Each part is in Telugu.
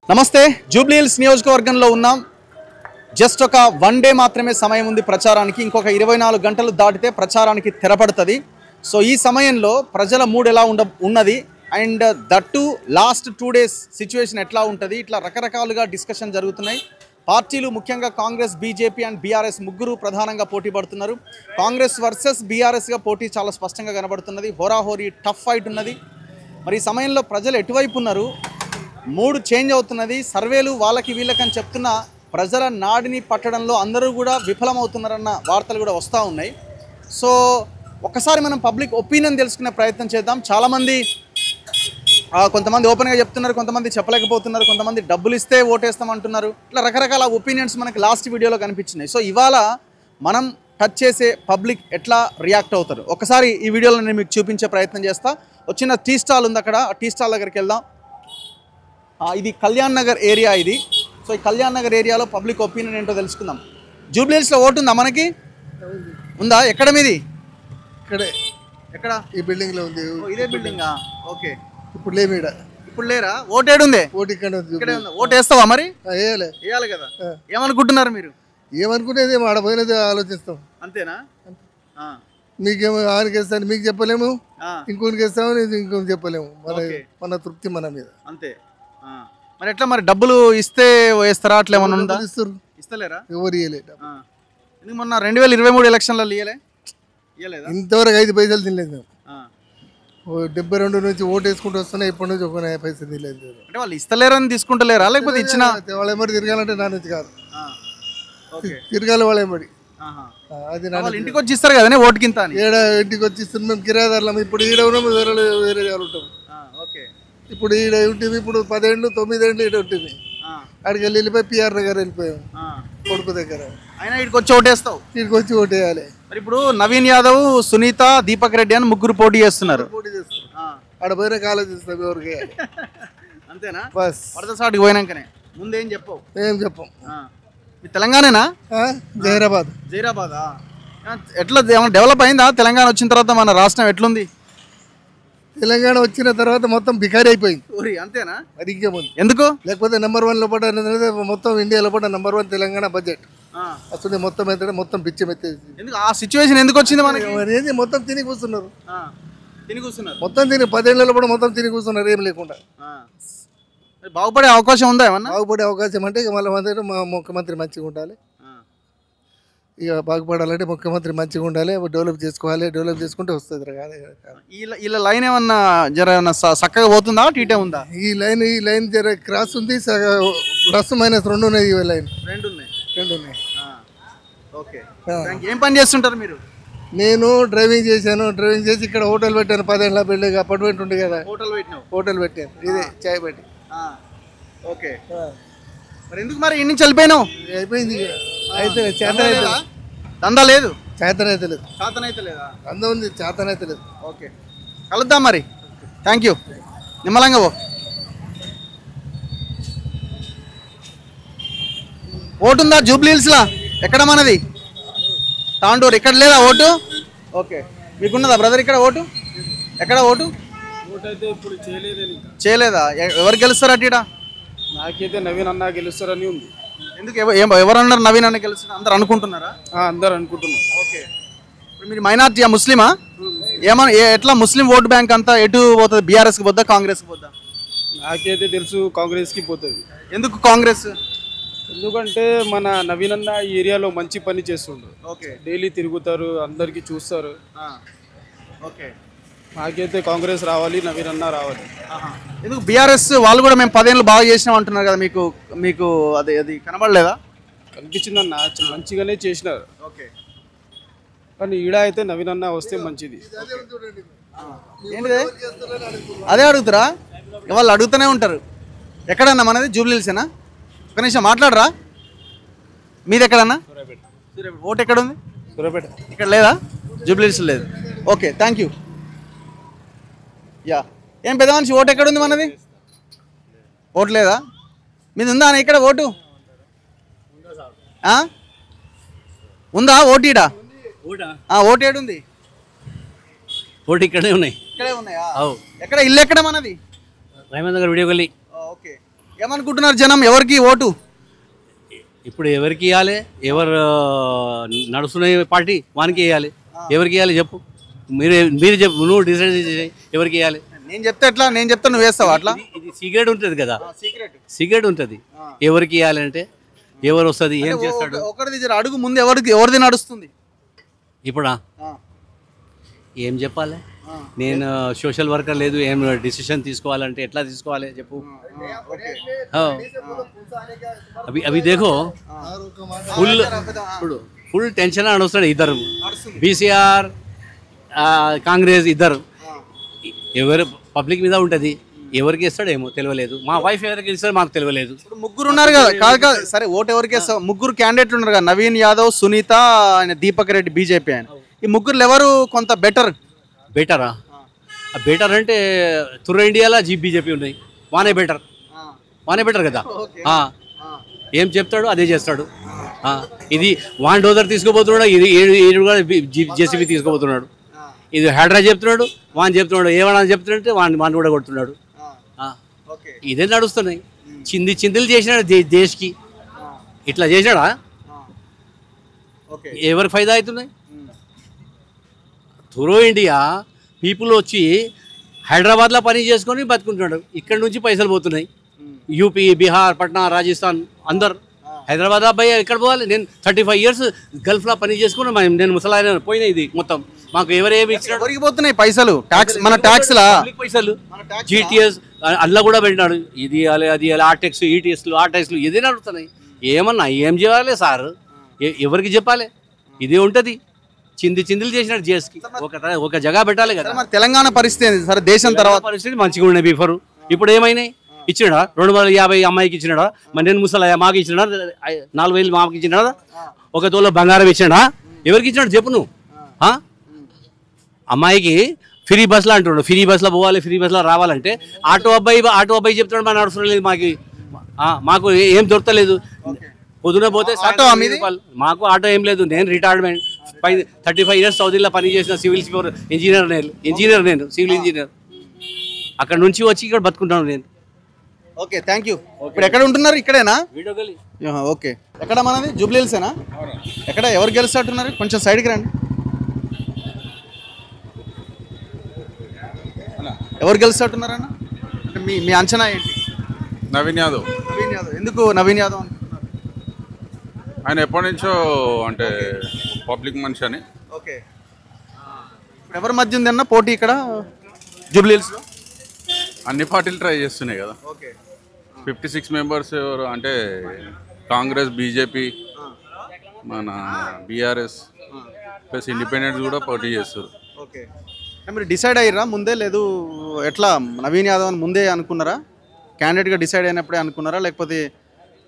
నమస్తే జూబ్లీ హిల్స్ నియోజకవర్గంలో ఉన్నాం. జస్ట్ ఒక 1 డే మాత్రమే సమయం ఉంది ప్రచారానికి. ఇంకొక 24 గంటలు దాటితే ప్రచారానికి తెరపడుతుంది. సో ఈ సమయంలో ప్రజల మూడ్ ఎలా ఉన్నది and that last 2 days situation ఎట్లా ఉంటుంది, ఇట్లా రకరకాలుగా డిస్కషన్ జరుగుతున్నాయి. పార్టీలు ముఖ్యంగా కాంగ్రెస్, బీజేపీ అండ్ బీఆర్ఎస్ ముగ్గురు ప్రధానంగా పోటీ పడుతున్నారు. కాంగ్రెస్ వర్సెస్ బీఆర్ఎస్గా పోటీ చాలా స్పష్టంగా కనబడుతున్నది. హోరాహోరీ టఫ్ ఫైట్ ఉన్నది. మరి ఈ సమయంలో ప్రజలు ఎటువైపు ఉన్నారు, మూడ్ చేంజ్ అవుతున్నది. సర్వేలు వాళ్ళకి వీళ్ళకని చెప్తున్న ప్రజల నాడిని పట్టడంలో అందరూ కూడా విఫలమవుతున్నారన్న వార్తలు కూడా వస్తూ ఉన్నాయి. సో ఒక్కసారి మనం పబ్లిక్ ఒపీనియన్ తెలుసుకునే ప్రయత్నం చేద్దాం. చాలామంది కొంతమంది ఓపెన్గా చెప్తున్నారు, కొంతమంది చెప్పలేకపోతున్నారు, కొంతమంది డబ్బులు ఇస్తే ఓటేస్తామంటున్నారు. ఇట్లా రకరకాల ఒపీనియన్స్ మనకి లాస్ట్ వీడియోలో కనిపించినాయి. సో ఇవాళ మనం టచ్ చేసే పబ్లిక్ ఎట్లా రియాక్ట్ అవుతారు ఒకసారి ఈ వీడియోలో నేను మీకు చూపించే ప్రయత్నం చేస్తా. వచ్చిన టీ స్టాల్ ఉంది అక్కడ, ఆ టీ స్టాల్ దగ్గరికి వెళ్దాం. ఇది కళ్యాణ్ నగర్ ఏరియా ఇది. సో ఈ కళ్యాణ్ నగర్ ఏరియాలో పబ్లిక్ ఒపీనియన్ ఏంటో తెలుసుకుందాం. జూబ్లీ హిల్స్లో ఓటు ఉందా మనకి? ఉందా? ఎక్కడ మీది? ఇక్కడే. ఎక్కడ? ఈ బిల్డింగ్ లో ఉంది. ఇదే బిల్డింగా? ఓకే. ఇప్పుడు లేమీడ. ఇప్పుడు లేరా? ఓటు ఏడుంది? ఓటు ఇక్కడే ఉంది. ఇక్కడే ఉందా? ఓటు వేస్తావా మరి? వేయాలి కదా. ఏమనుకుంటున్నారు మీరు? ఏమనుకునేది ఆడ పోయినది ఆలోచిస్తాం. అంతేనా? మీకేమో ఆయనకి వేస్తాను మీకు చెప్పలేము, ఇంకోనికి వేస్తామని ఇంకోటి చెప్పలేము. మన తృప్తి మన మీద అంతే. మరి ఎట్లా మరి డబ్బులు ఇస్తే వేస్తారా? అట్లా ఏమన్నా ఉందా? ఇస్తలేరా? ఎవరు ఇవ్వలేదు. ఎందుకు మొన్న 2023 ఎలక్షన్లలో ఇవ్వలేదా? ఇంతవరకు 5 పైసలు తినలేదు మేము. 72 నుంచి ఓటు వేసుకుంటూ వస్తున్నాయి, ఇప్పటి నుంచి ఒక పైసలు తినలేదు. అంటే వాళ్ళు ఇస్తలేరని తీసుకుంటలేరా లేకపోతే ఇచ్చినా? వాళ్ళ ఏమడి తిరగాలంటే నా నుంచి కాదు, తిరగాలి వాళ్ళ ఏమడి. అది ఇంటికి వచ్చి ఇస్తారు కదా ఓటుకింత అని. ఇంటికి వచ్చి ఇస్తుంది. మేము కిరాదారులం. ఇప్పుడు ఈడ ఉన్నాము, వేరే ఉంటాం. ఇప్పుడు ఈడ ఉంటుంది. ఇప్పుడు 10 ఏళ్ళు 9 ఏళ్ళు ఈడ ఉంటుంది. అక్కడికి వెళ్ళిపోయి పిఆర్ నగర్ వెళ్ళిపోయాం కొడుకు దగ్గర. అయినా ఇక్కడికి వచ్చి ఓటేస్తావు? ఇక్కడికి వచ్చి ఓటేయాలి. మరి ఇప్పుడు నవీన్ యాదవ్, సునీత, దీపక్ రెడ్డి అని ముగ్గురు పోటీ చేస్తున్నారు. ఆడ పోయినా ఆలోచిస్తాం ఎవరికి. అంతేనా? బస్ వరద సాటుకు పోయినాకనే ముందు ఏం చెప్పవు? ఏం చెప్పం. తెలంగాణనా? జైరాబాద్. జైరాబాదా? ఎట్లా డెవలప్ అయిందా తెలంగాణ వచ్చిన తర్వాత? మన రాష్ట్రం ఎట్లుంది? తెలంగాణ వచ్చిన తర్వాత మొత్తం బికారీ అయిపోయింది. అంతేనా? అది ఇంకేముంది. ఎందుకు? లేకపోతే నెంబర్ 1 లోపల మొత్తం ఇండియాలో పడ్డ నెంబర్ 1 తెలంగాణ బడ్జెట్ అసలు మొత్తం అయితే మొత్తం పిచ్చి మెత్తేసి. ఎందుకు ఆ సిచ్యువేషన్ ఎందుకు వచ్చింది మనకి? ఏంది మొత్తం తిని కూర్చున్నారు. మొత్తం తిని 10 ఏళ్లలో కూడా మొత్తం తిని కూర్చున్నారు ఏం లేకుండా. బాగుపడే అవకాశం ఉందా ఏమన్నా? బాగుపడే అవకాశం అంటే ఇక మళ్ళీ మా ముఖ్యమంత్రి మంచిగా ఉండాలి. ఇక బాగుపడాలంటే ముఖ్యమంత్రి మంచిగా ఉండాలి, డెవలప్ చేసుకోవాలి. డెవలప్ చేసుకుంటే వస్తుంది. ఇలా లైన్ ఏమన్నా జర చక్కగా పోతుందా? టీటే ఉందా? ఈ లైన్ జర క్రాస్ ఉంది, ప్లస్ మైనస్ 2 ఉన్నాయి. ఈ లైన్ 2 ఉన్నాయి. ఓకే. ఏం పని చేస్తుంటారు మీరు? నేను డ్రైవింగ్ చేశాను. డ్రైవింగ్ చేసి ఇక్కడ హోటల్ పెట్టాను. 10 ఏళ్ళ బిల్డింగ్ అపార్ట్మెంట్ ఉంది కదా, హోటల్ పెట్టాను. ఇదే చాయ్ పెట్టి. ఓకే. మరి ఎందుకు మరి ఇన్ని చనిపోయినావు? అయిపోయింది. అయితే దందా లేదు, చేతనైతే లేదు. అందం ఉంది, చేతనైతే లేదు. ఓకే, కలుద్దాం మరి. Thank you. నిమ్మలంగా పో. ఓటు ఉందా జూబ్లీ హిల్స్లా? ఎక్కడ మనది? తాండూరు. ఇక్కడ లేదా ఓటు? ఓకే. మీకున్నదా బ్రదర్ ఇక్కడ ఓటు? ఎక్కడ ఓటు? అయితే ఇప్పుడు చేయలేదా? ఎవరు గెలుస్తారు అటు? నాకైతే నవీన్ అన్న గెలుస్తారని ఉంది. ఎందుకు? ఎవరు అన్నారు నవీన్ అన్న గెలుస్తారు? అందరు అనుకుంటున్నారా? అందరు అనుకుంటున్నారు. ఓకే. ఇప్పుడు మీరు మైనార్టీయా, ముస్లిమా? ఏమన్నా ఎట్లా ముస్లిం ఓటు బ్యాంక్ అంతా ఎటు పోతుంది? బీఆర్ఎస్కి పోద్దా, కాంగ్రెస్కి పోద్దా? నాకైతే తెలుసు కాంగ్రెస్కి పోతుంది. ఎందుకు కాంగ్రెస్? ఎందుకంటే మన నవీన్ అన్న ఈ ఏరియాలో మంచి పని చేస్తుండ్రు. ఓకే. డైలీ తిరుగుతారు, అందరికి చూస్తారు. ఓకే. నాకైతే కాంగ్రెస్ రావాలి, నవీన్ అన్న రావాలి. ఎందుకు బీఆర్ఎస్ వాళ్ళు కూడా మేము 10 ఏళ్ళు బాగా చేసినాం అంటున్నారు కదా, మీకు అది కనబడలేదా? కనిపించిందన్న, మంచిగానే చేసినారు. ఓకే. కానీ ఈడ అయితే నవీన్ అన్న వస్తే మంచిది. ఏంటిదే? అదే అడుగుతారా? వాళ్ళు అడుగుతూనే ఉంటారు. ఎక్కడన్నా మనది జూబ్లీ హిల్సేనా? ఒక నిమిషం మాట్లాడరా. మీది ఎక్కడన్నా? ఓటు ఎక్కడ ఉంది? సూర్యాపేట. ఇక్కడ లేదా? జూబ్లీ హిల్స్ లేదు. Okay, thank you. యా. ఏం పెద్ద మనిషి ఓటు ఎక్కడుంది మనది? ఓటు లేదా? మీది ఉందా అన్న ఇక్కడ ఓటు? ఉందా ఓటీడా? ఓటు ఏడుంది? ఓటు ఇక్కడే ఉన్నాయి. ఇక్కడే ఉన్నాయా? ఎక్కడ ఇల్లు ఎక్కడ మనది? రైమంద్ నగర్ వీడియో గల్లీ. ఓకే. ఏమనుకుంటున్నారు జనం? ఎవరికి ఓటు? ఇప్పుడు ఎవరికి ఇవ్వాలి? ఎవరు నడుస్తున్న పార్టీ వానికి వేయాలి. ఎవరికి ఇవ్వాలి చెప్పు? మీరు చెప్పు, నువ్వు డిసైడ్ చేసి ఎవరికి ఇవ్వాలి. నేను చెప్తే ఎట్లా? నేను చెప్తే నువ్వు వేస్తావు అట్లా? ఇది సీక్రెట్ ఉంటుంది కదా, సీక్రెట్ ఉంటుంది. ఎవరికి ఇవ్వాలి అంటే ఎవరు వస్తుంది, ఏం చేస్తాడు. ఒకటి అడుగు ముందు ఎవరిది నడుస్తుంది ఇప్పుడా ఏం చెప్పాలి? నేను సోషల్ వర్కర్ లేదు, ఏం డిసిషన్ తీసుకోవాలంటే ఎట్లా తీసుకోవాలి చెప్పు. అవి దేఖో ఫుల్ టెన్షన్ నడుస్తాడు ఇద్దరు, బీసీఆర్ కాంగ్రెస్ ఇద్దరు. ఎవరు పబ్లిక్ మీద ఉంటుంది, ఎవరికి ఇస్తాడేమో తెలియలేదు. మా వైఫ్ ఎవరికి ఇస్తాడో మాకు తెలియలేదు. ముగ్గురు ఉన్నారు కదా, కాదు సరే ఓటు ఎవరికి వేస్తావు? ముగ్గురు క్యాండిడేట్లు ఉన్నారు కదా, నవీన్ యాదవ్, సునీత, ఆయన దీపక్ రెడ్డి బీజేపీ. ఆయన ఈ ముగ్గురు ఎవరు కొంత బెటరా? బెటర్ అంటే తుర్ర ఇండియాలో బీజేపీ ఉన్నాయి, వానే బెటర్ కదా. ఏం చెప్తాడు అదే చేస్తాడు. ఇది వాన్ డోజర్ తీసుకోబోతున్నాడు, ఇది ఏడు కూడా జేసీబీ తీసుకోబోతున్నాడు. ఇది హైడ్రా చెప్తున్నాడు, వాన్ చెప్తున్నాడు, ఏమన్నా చెప్తున్నాడంటే వాన్ కూడా కొడుతున్నాడు. ఇదే నడుస్తున్నాయి. చిందులు చేసినాడు దేశ్కి, ఇట్లా చేసినాడా? ఎవరికి ఫైదా అవుతున్నాయి? తురో ఇండియా పీపుల్ వచ్చి హైదరాబాద్లో పని చేసుకొని బతుకుంటున్నాడు, ఇక్కడ నుంచి పైసలు పోతున్నాయి. యూపీ, బీహార్, పట్నా, రాజస్థాన్ అందరు హైదరాబాద్ అబ్బాయి ఎక్కడ పోవాలి? నేను 35 years గల్ఫ్లో పని చేసుకుని నేను ముసలాయన పోయినా. ఇది మొత్తం మాకు ఎవరేమి ఇచ్చినాడు? పోతున్నాయి పైసలు, ట్యాక్స్, మన ట్యాక్స్లా పైసలు. జీటీఎస్ అల్లా కూడా పెట్టినాడు, ఇది ఇవ్వాలి అది ఇవ్వాలి, ఆ ట్యాక్స్ ఈ ట్యాక్స్లు ఆ ట్యాక్స్లు ఇదే నడుస్తున్నాయి. ఏమన్నా ఏం చేయాలి సార్? ఎవరికి చెప్పాలి? ఇదే ఉంటుంది. చిందులు చేసినాడు జేఎస్కి. ఒక జగ పెట్టాలి కదా. తెలంగాణ పరిస్థితి సరే, దేశం తర్వాత పరిస్థితి మంచిగా ఉన్నాయి బిఫోర్. ఇప్పుడు ఏమైనాయి? ఇచ్చినాడా? 250 అమ్మాయికి ఇచ్చినాడా? మరి నేను ముసలా మాకు ఇచ్చినాడా? 4,000 మాకు ఇచ్చినాడా? ఒక తోలో బంగారం ఇచ్చినాడా? ఎవరికి ఇచ్చినాడు చెప్పు నువ్వు? అమ్మాయికి ఫ్రీ బస్లో అంటున్నాడు, ఫ్రీ బస్లో పోవాలి, ఫ్రీ బస్లో రావాలంటే ఆటో అబ్బాయి చెప్తున్నాడు, మన నడుస్తున్న లేదు, మాకు ఏం దొరకలేదు. పొద్దున పోతే మాకు ఆటో ఏం లేదు. నేను రిటైర్మెంట్ 35 years సౌదీలో పని చేసిన సివిల్ ఇంజనీర్. నేను సివిల్ ఇంజనీర్. అక్కడ నుంచి వచ్చి ఇక్కడ బతుకుంటాను నేను. Okay, thank you. ఇప్పుడు ఎక్కడ ఉంటున్నారు? ఇక్కడేనా? ఓకే, ఎక్కడ మనది? జూబ్లీ హిల్సేనా? ఎక్కడ ఎవరు గెలుస్తున్నారు? కొంచెం సైడ్కి రండి. ఎవరు గెలుస్తున్నారన్న? అంటే మీ అంచనా ఏంటి? నవీన్ యాదవ్. ఎందుకు నవీన్ యాదవ్ అనుకుంటున్నారు? ఆయన ఎప్పటి నుంచో అంటే పబ్లిక్ మనిషి అని. ఓకే, ఇప్పుడు ఎవరి మధ్య ఉంది అన్న పోటీ ఇక్కడ జూబ్లీ హిల్స్లో? అన్ని పార్టీలు ట్రై చేస్తున్నాయి కదా. ఓకే, 56 members అంటే కాంగ్రెస్, బీజేపీ, మన బీఆర్ఎస్ ప్లస్ ఇండిపెండెంట్స్ కూడా పోటీ చేస్తారు. ఓకే, మీరు డిసైడ్ అయ్యారా ముందే? లేదు ఎట్లా? నవీన్ యాదవ్ అని ముందే అనుకున్నారా? క్యాండిడేట్గా డిసైడ్ అయినప్పుడే అనుకున్నారా? లేకపోతే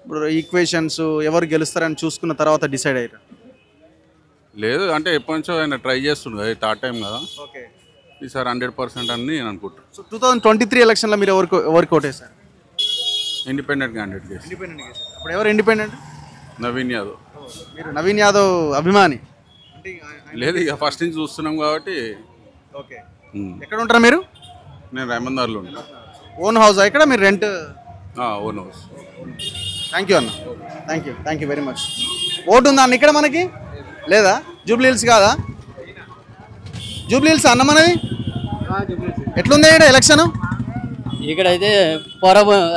ఇప్పుడు ఈక్వేషన్స్ ఎవరు గెలుస్తారని చూసుకున్న తర్వాత డిసైడ్ అయ్యారా? లేదు, అంటే ఎప్పటి నుంచో ఆయన ట్రై చేస్తుండే కదా, థర్డ్ టైం కదా. ఓకే, ఈసారి 100% అని నేను అనుకుంటాను. సో 2023 ఎలక్షన్లో మీరు ఎవరికి ఓటేశారు? ఇండిపెండెంట్ క్యాండిడేట్ చేసి. ఇప్పుడు ఎవరు ఇండిపెండెంట్? నవీన్ యాదవ్. మీరు నవీన్ యాదవ్ అభిమాని? లేదు, ఇక ఫస్ట్ నుంచి చూస్తున్నాం కాబట్టి. ఓకే, ఎక్కడ ఉంటారు మీరు? నేను రామందర్లో ఉంటాను. ఓన్ హౌస్ ఇక్కడ మీరు rent? Own house. Thank you అన్న, thank you very much. Vote ఉందా అన్న ఇక్కడ మనకి? లేదా? జూబ్లీ హిల్స్ కాదా? జూబ్లీ హిల్స్ అన్న మనది? ఎట్లుంది ఇక్కడ ఎలక్షన్? ఇక్కడైతే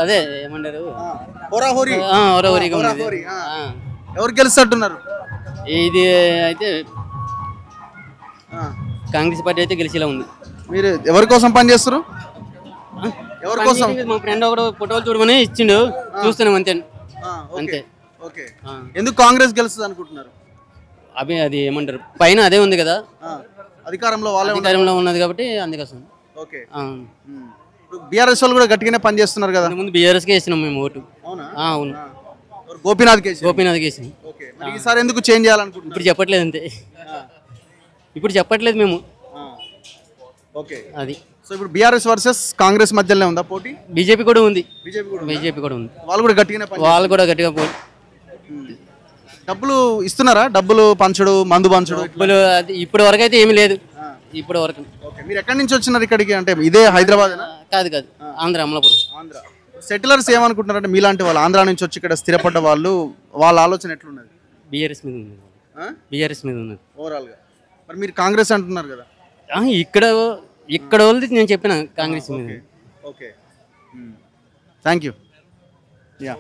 అదే ఏమంటారు, ఎవరు గెలుస్తున్నారు? ఇది అయితే కాంగ్రెస్ పార్టీ అయితే గెలిచేలా ఉంది. మీరు ఎవరి కోసం పని చేస్తారు? ఎవరి కోసం? మా ఫ్రెండ్ ఒకడు ఫోటోలు చూడమని ఇచ్చిండు, చూస్తున్నాం అంతే. అంతే. ఓకే, ఎందుకు కాంగ్రెస్ గెలుస్తుంది అనుకుంటున్నారు? అది ఏమంటారు, పైన అదే ఉంది కదా, అధికారంలో ఉన్నది కాబట్టి అందుకోసం. ఓకే, బీఆర్ఎస్ వాళ్ళు కూడా గట్టిగానే పని చేస్తున్నారు కదా. ముందు బీఆర్ఎస్కే వేసినాం మేము ఓటు. అవును, గోపీనాథ్ వేసినాం. ఈసారి ఎందుకు చేంజ్ చేయాలనుకుంటున్నారు? ఇప్పుడు చెప్పట్లేదు అంతే, ఇప్పుడు చెప్పట్లేదు మేము. ఓకే, అది. సో ఇప్పుడు బీఆర్ఎస్ వర్సెస్ కాంగ్రెస్ మధ్యలోనే ఉందా పోటీ? బీజేపీ కూడా ఉంది. వాళ్ళు కూడా గట్టిగా పోటీ. డబ్బులు ఇస్తున్నారా? డబ్బులు పంచుడు, మందు పంచుడు ఇప్పటి వరకు అయితే ఏమీ లేదు. ఇప్పటి వరకు. మీరు ఎక్కడి నుంచి వచ్చినారు ఇక్కడికి? అంటే ఇదే హైదరాబాద్? కాదు, ఆంధ్ర, అమలాపురం. సెటిలర్స్ ఏమనుకుంటున్నారంటే మీలాంటి వాళ్ళు ఆంధ్ర నుంచి వచ్చి ఇక్కడ స్థిరపడ్డ వాళ్ళు వాళ్ళ ఆలోచన ఎట్లున్నది బీఆర్ఎస్ మీద ఉంది. బీఆర్ఎస్ మీద ఉన్నది. ఓవరాల్గా మరి మీరు కాంగ్రెస్ అంటున్నారు కదా. ఇక్కడ ఇక్కడ వాళ్ళది నేను చెప్పిన కాంగ్రెస్ మీద. Okay thank you. యా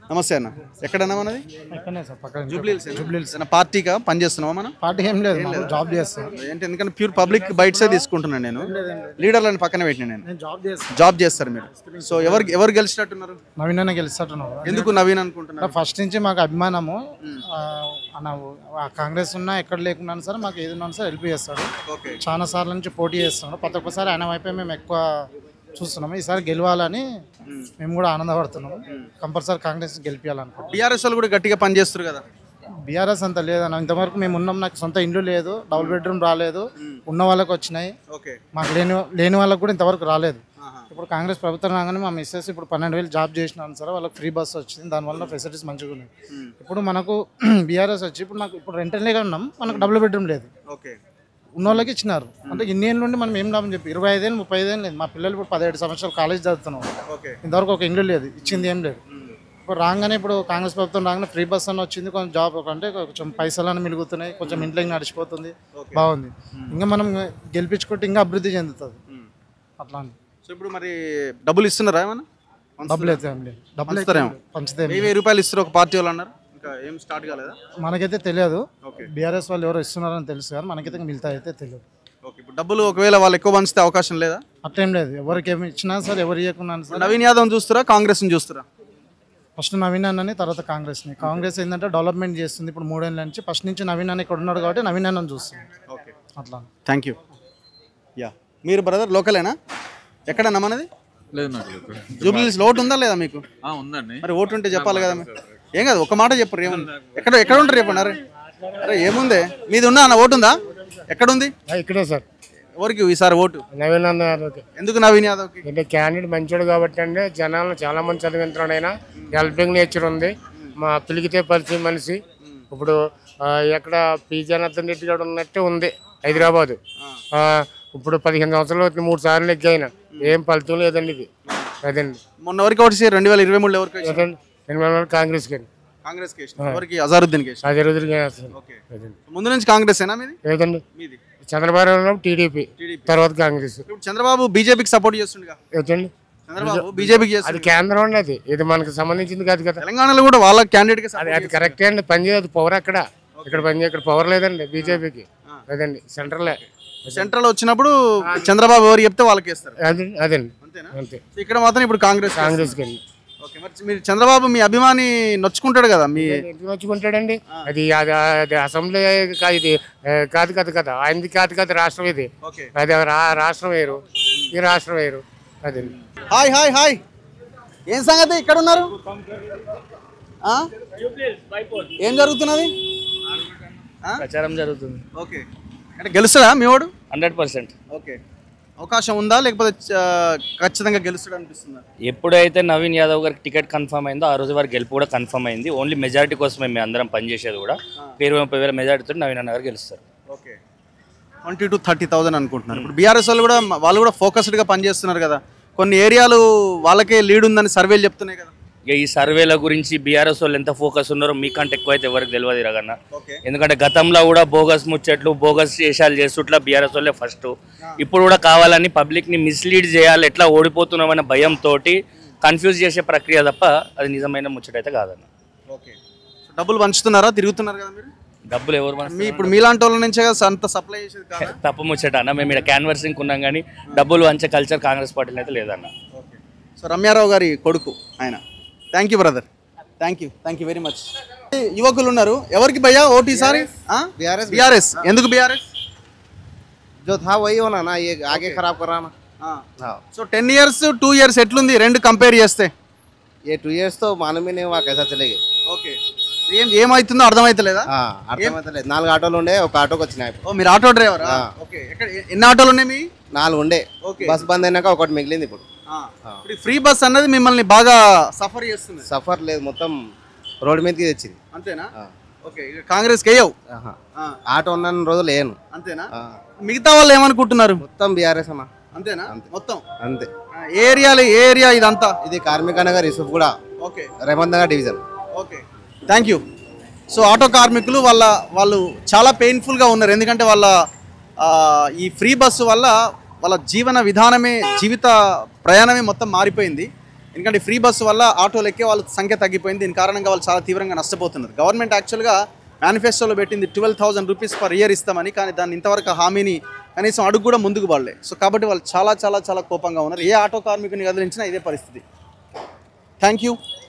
నమస్తే అన్న. ఎక్కడన్నా మనది జూబ్లీహిల్స్ పార్టీగా పనిచేస్తున్నావా మనం? పార్టీ ఏం లేదు, జాబ్ చేస్తాను. ఏంటి ఎందుకంటే ప్యూర్ పబ్లిక్ బైట్సే తీసుకుంటున్నాను నేను. లీడర్లను పక్కన పెట్టిన నేను జాబ్ చేస్తారు మీరు. సో ఎవరు గెలిచినట్టున్నారు? నవీన్ అన్న గెలుస్తున్నారు. ఎందుకు నవీన్ అనుకుంటున్నారు? ఫస్ట్ నుంచి మాకు అభిమానము. కాంగ్రెస్ ఉన్నా ఎక్కడ లేకున్నా సరే మాకు ఏది ఉన్నా సరే హెల్ప్ చేస్తాడు. చాలా సార్ల నుంచి పోటీ చేస్తున్నాడు. ప్రతి ఒక్కసారి ఆయన వైపే మేము ఎక్కువ చూస్తున్నాము. ఈసారి గెలవాలని మేము కూడా ఆనందపడుతున్నాము. కంపల్సరీ కాంగ్రెస్ గెలిపించాలనుకుంటున్నాం. బీఆర్ఎస్ వాళ్ళు కూడా గట్టిగా పనిచేస్తారు కదా. బీఆర్ఎస్ అంత లేదన్న. ఇంతవరకు మేము ఉన్నాం. నాకు సొంత ఇల్లు లేదు, డబుల్ బెడ్రూమ్ రాలేదు. ఉన్న వాళ్ళకి వచ్చినాయి, మాకు లేని వాళ్ళకి కూడా ఇంతవరకు రాలేదు. ఇప్పుడు కాంగ్రెస్ ప్రభుత్వం రాగానే మా మిస్సెస్ ఇప్పుడు 12,000 జాబ్ చేసినాను సార్. వాళ్ళకి ఫ్రీ బస్సు వచ్చింది. దానివల్ల ఫెసిలిటీస్ మంచిగా ఉన్నాయి. ఇప్పుడు మనకు బీఆర్ఎస్ వచ్చి ఇప్పుడు నాకు ఇప్పుడు రెంటల్గా ఉన్నాం. మనకు డబుల్ బెడ్రూమ్ లేదు. ఉన్న వాళ్ళకి ఇచ్చినారు. అంటే ఇన్ని ఏళ్ళ నుండి మనం ఏం లాభం చెప్పి 25 ఏళ్ళు 30 ఏళ్ళు లేదు. మా పిల్లలు ఇప్పుడు 17 సంవత్సరాలు కాలేజ్ చదువుతున్నాం. ఇంతవరకు ఒక ఇల్లు లేదు, ఇచ్చింది ఏం లేదు. ఇప్పుడు రాగానే ఇప్పుడు కాంగ్రెస్ ప్రభుత్వం రాగానే ఫ్రీ బస్ అని వచ్చింది. కొంచెం జాబ్ అంటే కొంచెం పైసలు మిలుగుతున్నాయి, కొంచెం ఇంట్లోకి నడిచిపోతుంది, బాగుంది. ఇంకా మనం గెలిపించుకుంటే ఇంకా అభివృద్ధి చెందుతుంది అట్లా. సో ఇప్పుడు మరి డబ్బులు ఇస్తున్నారా? ఏమన్నా డబ్బులు అయితే ఏం లేదు. డబ్బులు పంచితే 1000 రూపాయలు ఇస్తారు ఒక పార్టీ వాళ్ళు అన్నారు. ఏం స్టార్ట్ కాలేదా? మనకైతే తెలియదు. బీఆర్ఎస్ వాళ్ళు ఎవరో ఇస్తున్నారని తెలుసు కానీ మనకైతే మిగతా అయితే తెలియదు. ఇప్పుడు డబ్బులు ఒకవేళ వాళ్ళు ఎక్కువ పంచితే అవకాశం లేదా? అట్లేం లేదు. ఎవరికి ఏమి ఇచ్చినా సరే, ఎవరు ఇవ్వకున్నా సరే. నవీన్ యాదవ్ చూస్తారా, కాంగ్రెస్ని చూస్తారా? ఫస్ట్ నవీన్ అన్నని, తర్వాత కాంగ్రెస్ని. కాంగ్రెస్ ఏంటంటే డెవలప్మెంట్ చేస్తుంది. ఇప్పుడు 3 ఏళ్ళ నుంచి ఫస్ట్ నుంచి నవీన్ అన్న ఇక్కడ ఉన్నాడు కాబట్టి నవీన్ అన్నని చూస్తుంది అట్లా. Thank you. యా మీరు బ్రదర్ లోకలేనా? ఎక్కడన్నా మనది? లేదు నాకు జూబ్లీహిల్స్ ఓటు ఉందా లేదా మీకు? ఉందండి. మరి ఓటు ఉంటే చెప్పాలి కదా. ఏం కాదు, ఒక మాట చెప్పరు. ఏముంది? ఎక్కడ ఉంటారు చెప్పండి. అరే ఏముంది మీది ఉన్నా అన్న? ఓటు ఉందా? ఎక్కడుంది? ఇక్కడే సార్. ఎవరికి ఈసారి ఓటు? నవీన్ యాదవ్. ఎందుకు నవీన్ యాదవ్కి? అంటే క్యాండిడేట్ మంచోడు కాబట్టి అండి. జనాలను చాలా మంది చదివించున్నాడు. ఆయన హెల్పింగ్ నేచర్ ఉంది. మా పిలిగితే పరిచయం మనిషి. ఇప్పుడు ఎక్కడ పి జనార్దన్ రెడ్డి గారు ఉన్నట్టే ఉంది హైదరాబాద్. ఇప్పుడు 15 సంవత్సరాలు 3 సార్లు ఎగ్గాయిన ఏం ఫలితం లేదండి. ఇది అదండి. మొన్న ఎవరికి ఓటు 2023 ఎవరికి? కాంగ్రెస్ గారు. కాంగ్రెస్ అజారుద్దీన్ ముందు నుంచి కాంగ్రెస్ లేదండి. చంద్రబాబు టీడీపీ, తర్వాత కాంగ్రెస్. చంద్రబాబు బీజేపీకి సపోర్ట్ చేస్తుండగా. చంద్రబాబు బీజేపీకి అది కేంద్రం అండి. అది ఇది మనకు సంబంధించింది కాదు కదా. తెలంగాణలో కూడా వాళ్ళ క్యాండిడేట్ అది కరెక్టే అండి. పనిచేయదు పవర్ అక్కడ. ఇక్కడ పనిచేయ ఇక్కడ పవర్ లేదండి బీజేపీకి. లేదండి సెంట్రల్ వచ్చినప్పుడు చంద్రబాబు ఎవరు చెప్తే వాళ్ళకి వేస్తారు. అదండి అంతే. ఇక్కడ మాత్రం ఇప్పుడు కాంగ్రెస్. మీరు చంద్రబాబు మీ అభిమాని నొచ్చుకుంటాడు కదా. మీ నొచ్చుకుంటాడండి. అది అది అసెంబ్లీ ఇది కాదు కదా. ఆయనది కాదు కదా రాష్ట్రం. ఇది అది రాష్ట్రం వేరు, ఈ రాష్ట్రం వేరు. అదండి. Hi hi hi. ఏం సంగతి ఇక్కడ ఉన్నారు? ఏం జరుగుతున్నది? ప్రచారం జరుగుతుంది. ఓకే అంటే గెలుస్తాడా మీ వాడు? 100%. ఓకే అవకాశం ఉందా లేకపోతే ఖచ్చితంగా గెలుస్తాడు అనిపిస్తుందా? ఎప్పుడైతే నవీన్ యాదవ్ గారికి టికెట్ కన్ఫర్మ్ అయిందో ఆ రోజు వారి గెలుపు కూడా కన్ఫర్మ్ అయింది. ఓన్లీ మెజారిటీ కోసమే మేము అందరం పనిచేసేది కూడా. 20,000 మెజారిటీతో నవీన్ అన్న గారు గెలుస్తారు. ఓకే 20,000 to 30,000 అనుకుంటున్నారు. ఇప్పుడు బీఆర్ఎస్ వాళ్ళు కూడా ఫోకస్డ్గా పనిచేస్తున్నారు కదా. కొన్ని ఏరియాలు వాళ్ళకే లీడ్ ఉందని సర్వేలు చెప్తున్నాయి కదా. ఇక ఈ సర్వేల గురించి బీఆర్ఎస్ వాళ్ళు ఎంత ఫోకస్ ఉన్నారో మీకంటే ఎక్కువ అయితే ఎవరికి తెలియదు రగన్న. ఎందుకంటే గతంలో కూడా బోగస్ ముచ్చట్లు, బోగస్ చేసాలు చేస్తుట్లా బీఆర్ఎస్ వాళ్ళే ఫస్ట్. ఇప్పుడు కూడా కావాలని పబ్లిక్ని మిస్లీడ్ చేయాలి, ఎట్లా ఓడిపోతున్నామనే భయంతో కన్ఫ్యూజ్ చేసే ప్రక్రియ తప్ప అది నిజమైన ముచ్చట అయితే కాదన్న. ఓకే డబ్బులు పంచుతున్నారా? తిరుగుతున్నారు కదా మీరు. డబ్బులు ఎవరు ఇప్పుడు మీలాంటి వాళ్ళ నుంచే అంత సప్లై చేసేది కాదు. తప్ప ముచ్చట అన్న. మేము ఇక్కడ క్యాన్వర్సింగ్ ఉన్నాం కానీ డబ్బులు వంచే కల్చర్ కాంగ్రెస్ పార్టీలో అయితే లేదన్న. సో రమ్యారావు గారి కొడుకు ఆయన. Thank you brother. Thank you very much. యువకులు ఉన్నారు. ఎవరికి భయ్యా ఓటు ఈసారి? బీఆర్ఎస్. ఎందుకు బీఆర్ఎస్? जो था वही होना ना, ये आगे खराब कराना. సో 10 years 2 years ఎట్లుంది రెండు కంపేర్ చేస్తే? ये 2 years तो मालूम ही नहीं हुआ कैसा चलेगी. ఓకే ఏమవుతుందో అర్థమైతలేదా? అర్థమైతలేదు. 4 ఆటోలు ఉండే, ఒక ఆటోకి వచ్చినాయి. ఓ మీరు ఆటో డ్రైవరా? ఓకే ఎన్ని ఆటోలు ఉన్నాయి మీ? 4 ఉండే. బస్ బంద్ అయినాక ఒకటి మిగిలింది. ఇప్పుడు ఫ్రీ బస్ అన్నది మిమ్మల్ని బాగా సఫర్ చేస్తుంది. సఫర్ లేదు, మొత్తం రోడ్ మీదకి తెచ్చింది. అంతేనా? ఓకే కాంగ్రెస్కి వేయవు. ఆటో ఉన్న రోజులు వేయను. అంతేనా? మిగతా వాళ్ళు ఏమనుకుంటున్నారు? మొత్తం బీఆర్ఎస్ అన్న. అంతేనా మొత్తం అంతే. ఏ ఏరియా ఇదంతా? ఇది కార్మిక నగర్ యూసుఫ్ కూడా okay Revanth Nagar division. Okay thank you. So auto కార్మికులు వాళ్ళు చాలా పెయిన్ఫుల్గా ఉన్నారు. ఎందుకంటే ఈ ఫ్రీ బస్సు వల్ల వాళ్ళ జీవిత ప్రయాణమే మొత్తం మారిపోయింది. ఎందుకంటే ఫ్రీ బస్సు వల్ల ఆటోలు ఎక్కే వాళ్ళ సంఖ్య తగ్గిపోయింది. దీని కారణంగా వాళ్ళు చాలా తీవ్రంగా నష్టపోతున్నారు. గవర్నమెంట్ యాక్చువల్గా మేనిఫెస్టోలో పెట్టింది 12,000 రూపీస్ పర్ ఇయర్ ఇస్తామని, కానీ దాన్ని ఇంతవరకు హామీని కనీసం అడుగు కూడా ముందుకు పడలే. సో కాబట్టి వాళ్ళు చాలా చాలా చాలా కోపంగా ఉన్నారు. ఏ ఆటో కార్మికుని కదిలించినా ఇదే పరిస్థితి. Thank you.